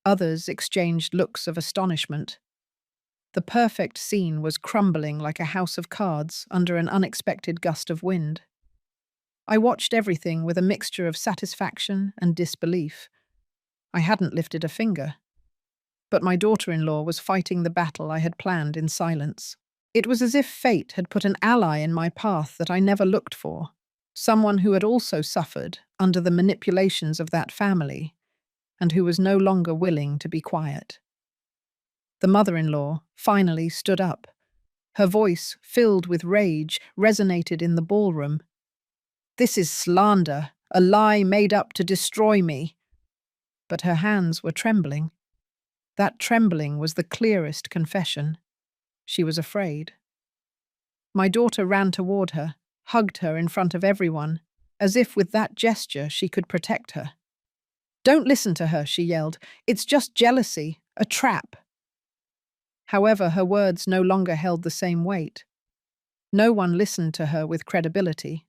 Others exchanged looks of astonishment. The perfect scene was crumbling like a house of cards under an unexpected gust of wind. I watched everything with a mixture of satisfaction and disbelief. I hadn't lifted a finger. But my daughter-in-law was fighting the battle I had planned in silence. It was as if fate had put an ally in my path that I never looked for, someone who had also suffered under the manipulations of that family, and who was no longer willing to be quiet. The mother-in-law finally stood up. Her voice, filled with rage, resonated in the ballroom. "This is slander, a lie made up to destroy me." But her hands were trembling. That trembling was the clearest confession. She was afraid. My daughter ran toward her, hugged her in front of everyone, as if with that gesture she could protect her. "Don't listen to her," she yelled. "It's just jealousy, a trap." However, her words no longer held the same weight. No one listened to her with credibility.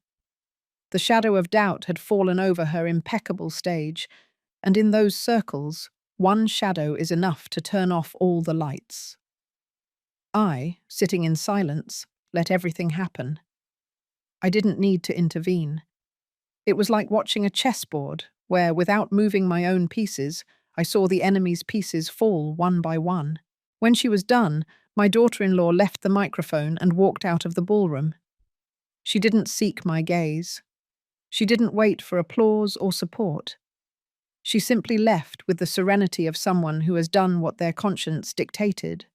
The shadow of doubt had fallen over her impeccable stage, and in those circles, one shadow is enough to turn off all the lights. I, sitting in silence, let everything happen. I didn't need to intervene. It was like watching a chessboard, where, without moving my own pieces, I saw the enemy's pieces fall one by one. When she was done, my daughter-in-law left the microphone and walked out of the ballroom. She didn't seek my gaze. She didn't wait for applause or support. She simply left with the serenity of someone who has done what their conscience dictated.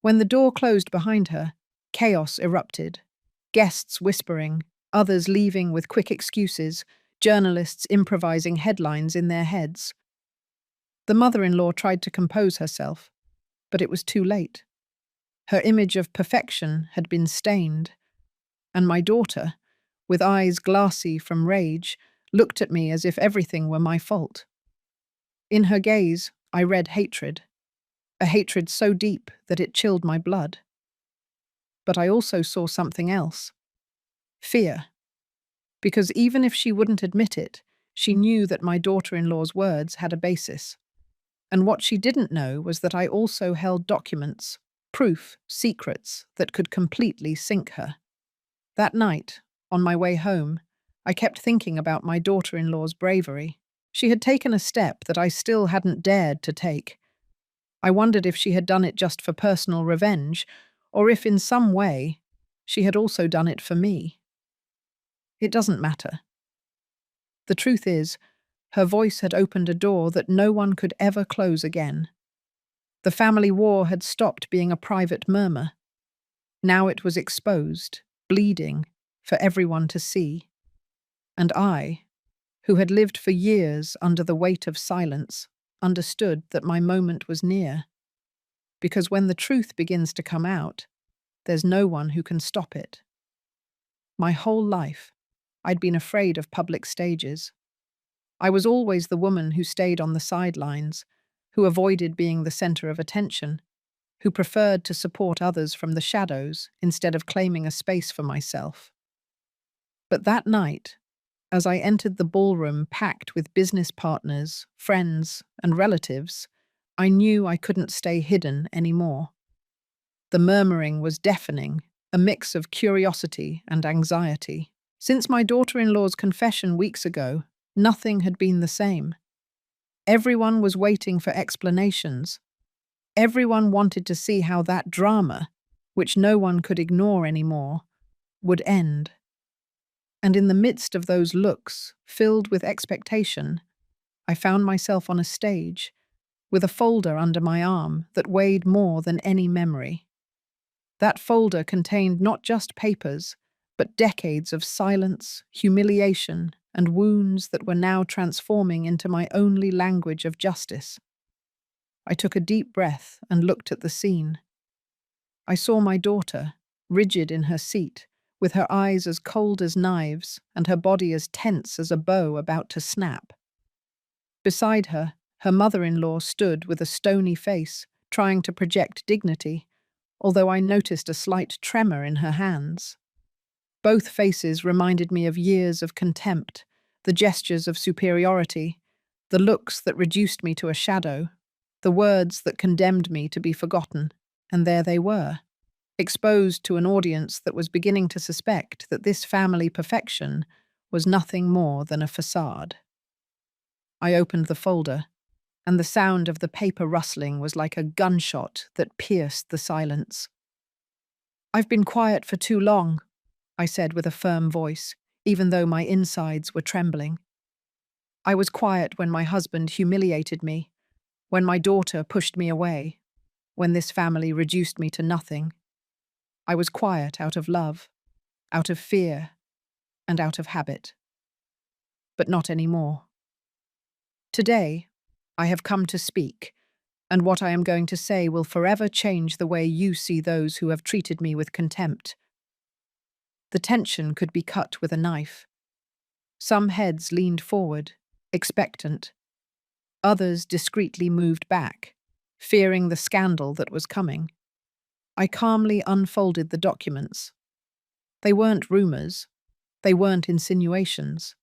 When the door closed behind her, chaos erupted. Guests whispering, others leaving with quick excuses, journalists improvising headlines in their heads. The mother-in-law tried to compose herself, but it was too late. Her image of perfection had been stained, and my daughter, with eyes glassy from rage, looked at me as if everything were my fault. In her gaze, I read hatred, a hatred so deep that it chilled my blood. But I also saw something else. Fear. Because even if she wouldn't admit it, she knew that my daughter-in-law's words had a basis. And what she didn't know was that I also held documents, proof, secrets that could completely sink her. That night, on my way home, I kept thinking about my daughter-in-law's bravery. She had taken a step that I still hadn't dared to take. I wondered if she had done it just for personal revenge, or if in some way, she had also done it for me. It doesn't matter. The truth is, her voice had opened a door that no one could ever close again. The family war had stopped being a private murmur. Now it was exposed, bleeding, for everyone to see. And I, who had lived for years under the weight of silence, understood that my moment was near. Because when the truth begins to come out, there's no one who can stop it. My whole life, I'd been afraid of public stages. I was always the woman who stayed on the sidelines, who avoided being the center of attention, who preferred to support others from the shadows instead of claiming a space for myself. But that night, as I entered the ballroom packed with business partners, friends, and relatives, I knew I couldn't stay hidden anymore. The murmuring was deafening, a mix of curiosity and anxiety. Since my daughter-in-law's confession weeks ago, nothing had been the same. Everyone was waiting for explanations. Everyone wanted to see how that drama, which no one could ignore anymore, would end. And in the midst of those looks, filled with expectation, I found myself on a stage, with a folder under my arm that weighed more than any memory. That folder contained not just papers, but decades of silence, humiliation, and wounds that were now transforming into my only language of justice. I took a deep breath and looked at the scene. I saw my daughter, rigid in her seat, with her eyes as cold as knives and her body as tense as a bow about to snap. Beside her, her mother-in-law stood with a stony face, trying to project dignity, although I noticed a slight tremor in her hands. Both faces reminded me of years of contempt, the gestures of superiority, the looks that reduced me to a shadow, the words that condemned me to be forgotten, and there they were, exposed to an audience that was beginning to suspect that this family perfection was nothing more than a facade. I opened the folder, and the sound of the paper rustling was like a gunshot that pierced the silence. "I've been quiet for too long," I said with a firm voice, even though my insides were trembling. "I was quiet when my husband humiliated me, when my daughter pushed me away, when this family reduced me to nothing. I was quiet out of love, out of fear, and out of habit. But not anymore. Today, I have come to speak, and what I am going to say will forever change the way you see those who have treated me with contempt." The tension could be cut with a knife. Some heads leaned forward, expectant. Others discreetly moved back, fearing the scandal that was coming. I calmly unfolded the documents. They weren't rumors. They weren't insinuations.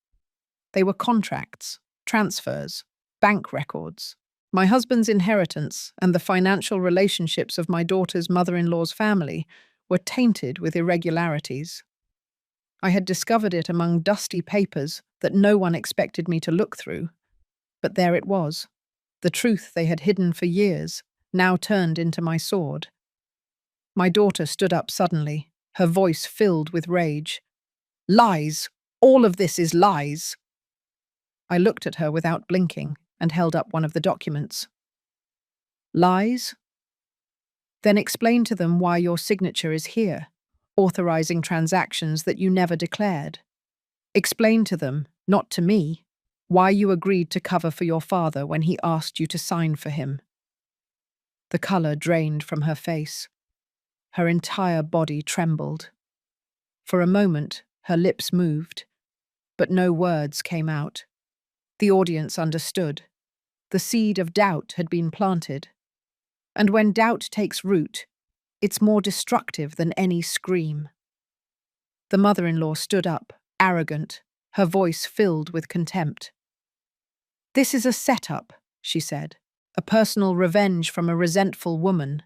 They were contracts, transfers, bank records. My husband's inheritance and the financial relationships of my daughter's mother-in-law's family were tainted with irregularities. I had discovered it among dusty papers that no one expected me to look through. But there it was, the truth they had hidden for years, now turned into my sword. My daughter stood up suddenly, her voice filled with rage. "Lies! All of this is lies!" I looked at her without blinking and held up one of the documents. "Lies? Then explain to them why your signature is here, authorizing transactions that you never declared. Explain to them, not to me, why you agreed to cover for your father when he asked you to sign for him." The color drained from her face. Her entire body trembled. For a moment, her lips moved, but no words came out. The audience understood. The seed of doubt had been planted. And when doubt takes root, it's more destructive than any scream. The mother-in-law stood up, arrogant, her voice filled with contempt. "This is a setup," she said, "a personal revenge from a resentful woman."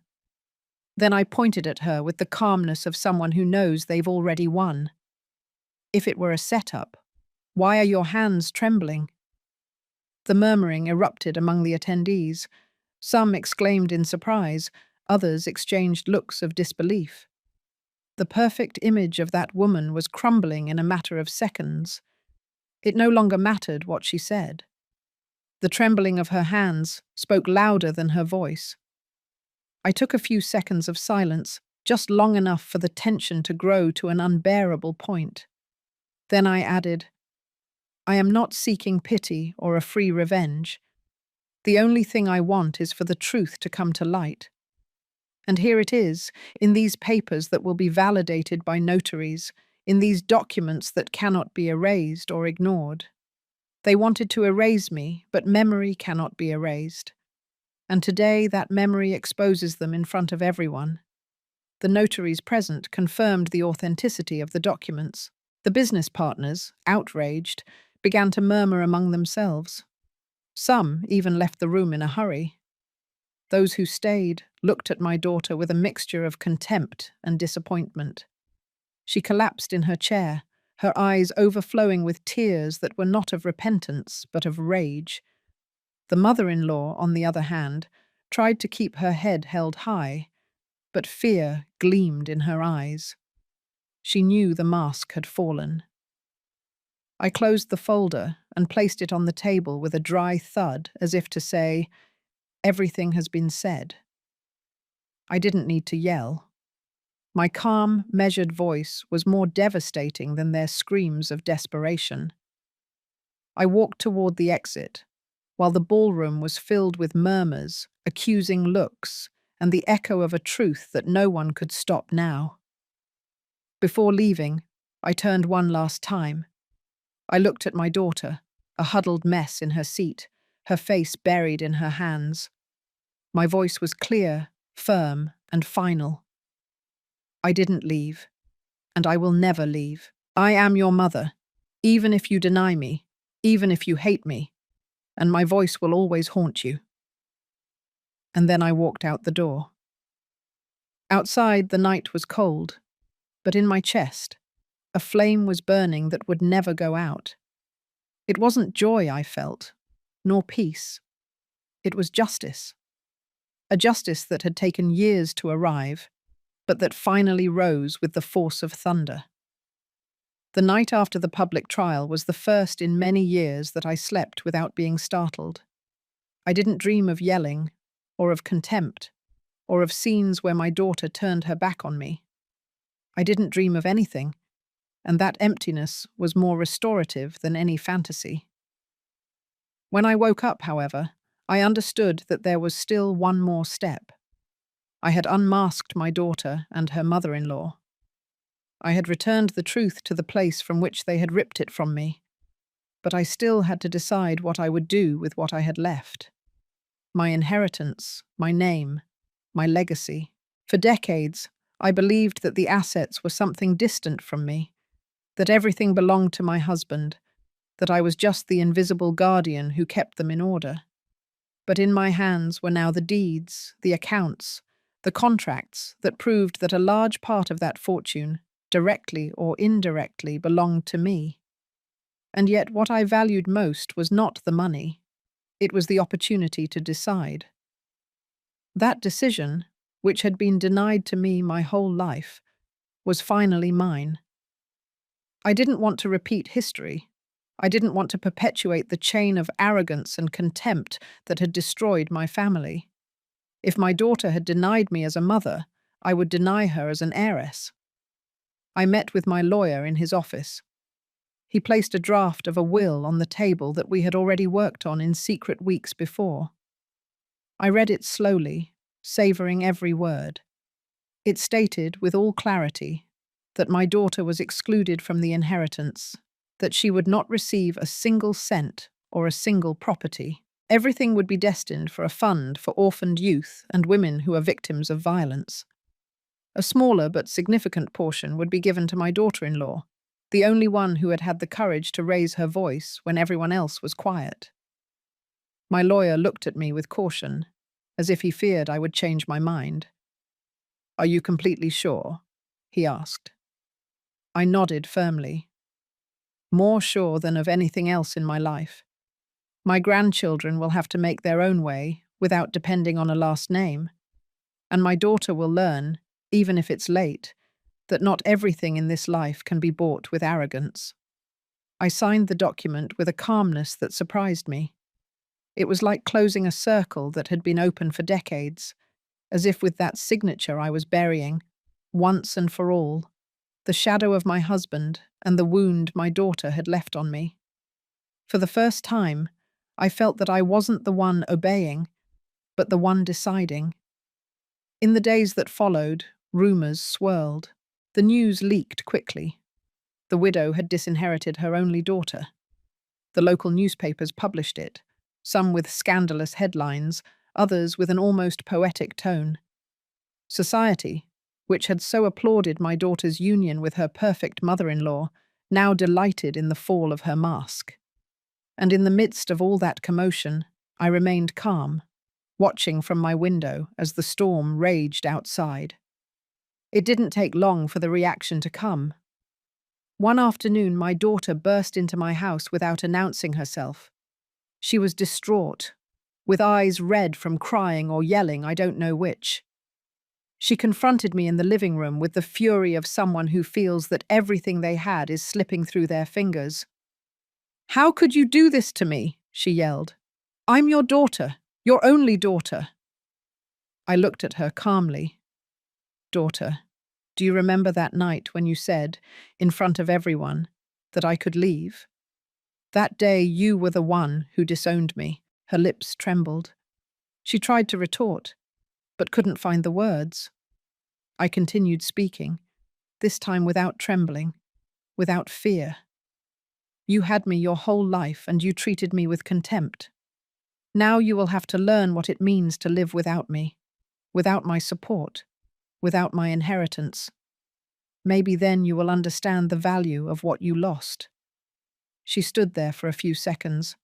Then I pointed at her with the calmness of someone who knows they've already won. "If it were a setup, why are your hands trembling?" The murmuring erupted among the attendees. Some exclaimed in surprise, others exchanged looks of disbelief. The perfect image of that woman was crumbling in a matter of seconds. It no longer mattered what she said. The trembling of her hands spoke louder than her voice. I took a few seconds of silence, just long enough for the tension to grow to an unbearable point. Then I added, "I am not seeking pity or a free revenge. The only thing I want is for the truth to come to light. And here it is, in these papers that will be validated by notaries, in these documents that cannot be erased or ignored. They wanted to erase me, but memory cannot be erased. And today that memory exposes them in front of everyone." The notaries present confirmed the authenticity of the documents. The business partners, outraged, began to murmur among themselves. Some even left the room in a hurry. Those who stayed looked at my daughter with a mixture of contempt and disappointment. She collapsed in her chair, her eyes overflowing with tears that were not of repentance, but of rage. The mother-in-law, on the other hand, tried to keep her head held high, but fear gleamed in her eyes. She knew the mask had fallen. I closed the folder and placed it on the table with a dry thud, as if to say, "Everything has been said." I didn't need to yell. My calm, measured voice was more devastating than their screams of desperation. I walked toward the exit, while the ballroom was filled with murmurs, accusing looks, and the echo of a truth that no one could stop now. Before leaving, I turned one last time. I looked at my daughter, a huddled mess in her seat, her face buried in her hands. My voice was clear, firm, and final. "I didn't leave, and I will never leave. I am your mother, even if you deny me, even if you hate me, and my voice will always haunt you." And then I walked out the door. Outside, the night was cold, but in my chest, a flame was burning that would never go out. It wasn't joy I felt, nor peace. It was justice. A justice that had taken years to arrive, but that finally rose with the force of thunder. The night after the public trial was the first in many years that I slept without being startled. I didn't dream of yelling, or of contempt, or of scenes where my daughter turned her back on me. I didn't dream of anything, and that emptiness was more restorative than any fantasy. When I woke up, however, I understood that there was still one more step. I had unmasked my daughter and her mother-in-law. I had returned the truth to the place from which they had ripped it from me, but I still had to decide what I would do with what I had left. My inheritance, my name, my legacy. For decades, I believed that the assets were something distant from me, that everything belonged to my husband, that I was just the invisible guardian who kept them in order. But in my hands were now the deeds, the accounts, the contracts that proved that a large part of that fortune, directly or indirectly, belonged to me. And yet what I valued most was not the money. It was the opportunity to decide. That decision, which had been denied to me my whole life, was finally mine. I didn't want to repeat history. I didn't want to perpetuate the chain of arrogance and contempt that had destroyed my family. If my daughter had denied me as a mother, I would deny her as an heiress. I met with my lawyer in his office. He placed a draft of a will on the table that we had already worked on in secret weeks before. I read it slowly, savoring every word. It stated with all clarity that my daughter was excluded from the inheritance, that she would not receive a single cent or a single property. Everything would be destined for a fund for orphaned youth and women who are victims of violence. A smaller but significant portion would be given to my daughter-in-law, the only one who had had the courage to raise her voice when everyone else was quiet. My lawyer looked at me with caution, as if he feared I would change my mind. "Are you completely sure?" he asked. I nodded firmly. More sure than of anything else in my life. My grandchildren will have to make their own way without depending on a last name, and my daughter will learn, even if it's late, that not everything in this life can be bought with arrogance. I signed the document with a calmness that surprised me. It was like closing a circle that had been open for decades, as if with that signature I was burying, once and for all, the shadow of my husband and the wound my daughter had left on me. For the first time, I felt that I wasn't the one obeying, but the one deciding. In the days that followed, rumours swirled. The news leaked quickly. The widow had disinherited her only daughter. The local newspapers published it, some with scandalous headlines, others with an almost poetic tone. Society, which had so applauded my daughter's union with her perfect mother-in-law, now delighted in the fall of her mask. And in the midst of all that commotion, I remained calm, watching from my window as the storm raged outside. It didn't take long for the reaction to come. One afternoon, my daughter burst into my house without announcing herself. She was distraught, with eyes red from crying or yelling, I don't know which. She confronted me in the living room with the fury of someone who feels that everything they had is slipping through their fingers. "How could you do this to me?" she yelled. "I'm your daughter, your only daughter." I looked at her calmly. "Daughter, do you remember that night when you said, in front of everyone, that I could leave? That day you were the one who disowned me." Her lips trembled. She tried to retort, but couldn't find the words. I continued speaking, this time without trembling, without fear. "You had me your whole life and you treated me with contempt. Now you will have to learn what it means to live without me, without my support, without my inheritance. Maybe then you will understand the value of what you lost." She stood there for a few seconds,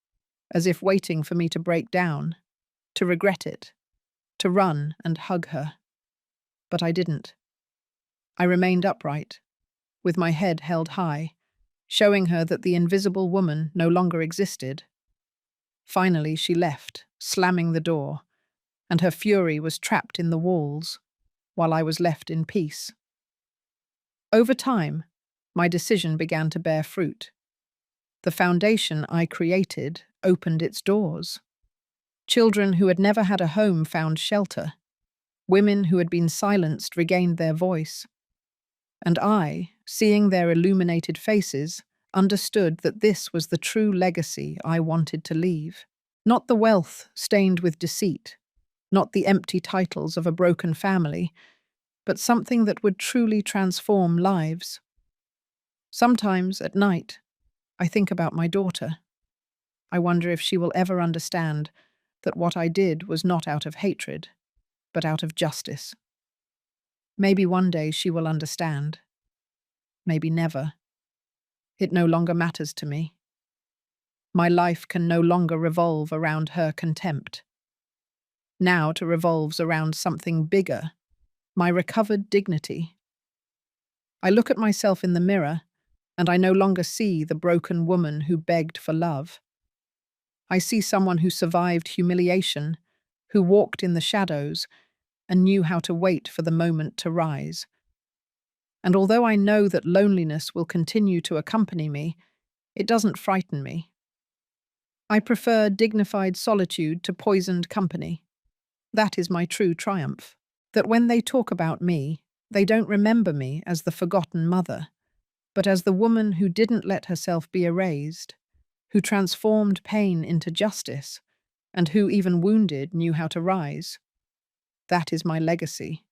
as if waiting for me to break down, to regret it, to run and hug her. But I didn't. I remained upright, with my head held high, showing her that the invisible woman no longer existed. Finally, she left, slamming the door, and her fury was trapped in the walls, while I was left in peace. Over time, my decision began to bear fruit. The foundation I created opened its doors. Children who had never had a home found shelter. Women who had been silenced regained their voice. And I, seeing their illuminated faces, understood that this was the true legacy I wanted to leave. Not the wealth stained with deceit, not the empty titles of a broken family, but something that would truly transform lives. Sometimes, at night, I think about my daughter. I wonder if she will ever understand that what I did was not out of hatred, but out of justice. Maybe one day she will understand. Maybe never. It no longer matters to me. My life can no longer revolve around her contempt. Now it revolves around something bigger, my recovered dignity. I look at myself in the mirror, and I no longer see the broken woman who begged for love. I see someone who survived humiliation, who walked in the shadows, and knew how to wait for the moment to rise. And although I know that loneliness will continue to accompany me, it doesn't frighten me. I prefer dignified solitude to poisoned company. That is my true triumph. That when they talk about me, they don't remember me as the forgotten mother, but as the woman who didn't let herself be erased, who transformed pain into justice, and who, even wounded, knew how to rise. That is my legacy.